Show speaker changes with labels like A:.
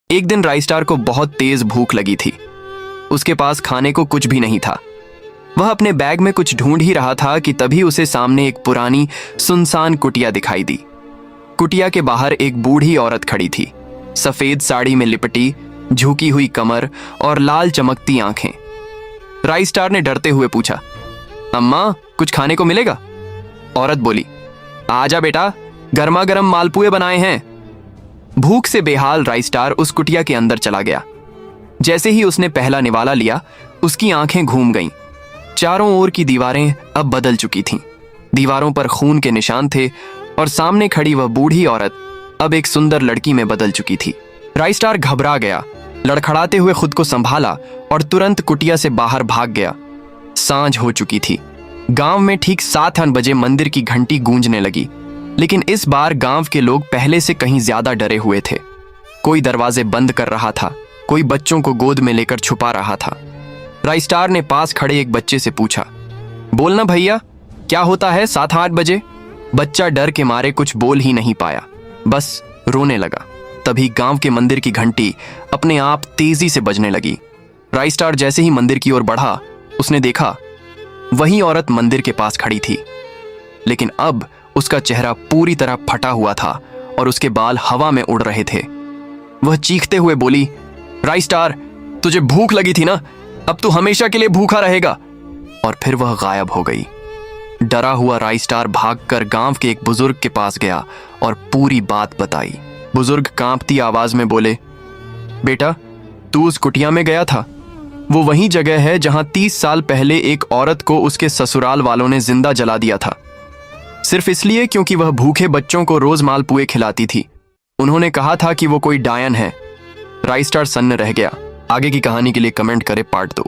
A: एक दिन राइस्टार को बहुत तेज भूख लगी थी। उसके पास खाने को कुछ भी नहीं था। वह अपने बैग में कुछ ढूंढ ही रहा था कि तभी उसे सामने एक पुरानी सुनसान कुटिया दिखाई दी। कुटिया के बाहर एक बूढ़ी औरत खड़ी थी, सफेद साड़ी में लिपटी, झुकी हुई कमर और लाल चमकती आंखें। राइस्टार ने डरते हुए पूछा, अम्मा, कुछ खाने को मिलेगा? औरत बोली, आजा बेटा, गर्मा गर्म मालपुए बनाए हैं। भूख से बेहाल राइस्टार उस कुटिया के अंदर चला गया। जैसे ही उसने पहला निवाला लिया, उसकी आंखें घूम गईं। चारों ओर की दीवारें अब बदल चुकी थीं। दीवारों पर खून के निशान थे और सामने खड़ी वह बूढ़ी औरत अब एक सुंदर लड़की में बदल चुकी थी। राइस्टार घबरा गया, लड़खड़ाते हुए खुद को संभाला और तुरंत कुटिया से बाहर भाग गया। सांझ हो चुकी थी। गांव में ठीक 7 बजे मंदिर की घंटी गूंजने लगी, लेकिन इस बार गांव के लोग पहले से कहीं ज्यादा डरे हुए थे। कोई दरवाजे बंद कर रहा था, कोई बच्चों को गोद में लेकर छुपा रहा था। राइस्टार ने पास खड़े एक बच्चे से पूछा, बोलना भैया, क्या होता है 7-8 बजे? बच्चा डर के मारे कुछ बोल ही नहीं पाया, बस रोने लगा। तभी गांव के मंदिर की घंटी अपने आप तेजी से बजने लगी। राइस्टार जैसे ही मंदिर की ओर बढ़ा, उसने देखा वही औरत मंदिर के पास खड़ी थी, लेकिन अब उसका चेहरा पूरी तरह फटा हुआ था और उसके बाल हवा में उड़ रहे थे। वह चीखते हुए बोली, राइस्टार, तुझे भूख लगी थी ना? अब तू हमेशा के लिए भूखा रहेगा। और फिर वह गायब हो गई। डरा हुआ राइस्टार भागकर गांव के एक बुजुर्ग के पास गया और पूरी बात बताई। बुजुर्ग कांपती आवाज में बोले, बेटा, तू उस कुटिया में गया था। वो वही जगह है जहां 30 साल पहले एक औरत को उसके ससुराल वालों ने जिंदा जला दिया था, सिर्फ इसलिए क्योंकि वह भूखे बच्चों को रोज मालपुए खिलाती थी। उन्होंने कहा था कि वो कोई डायन है। राइस्टार सन्न रह गया। आगे की कहानी के लिए कमेंट करें पार्ट 2।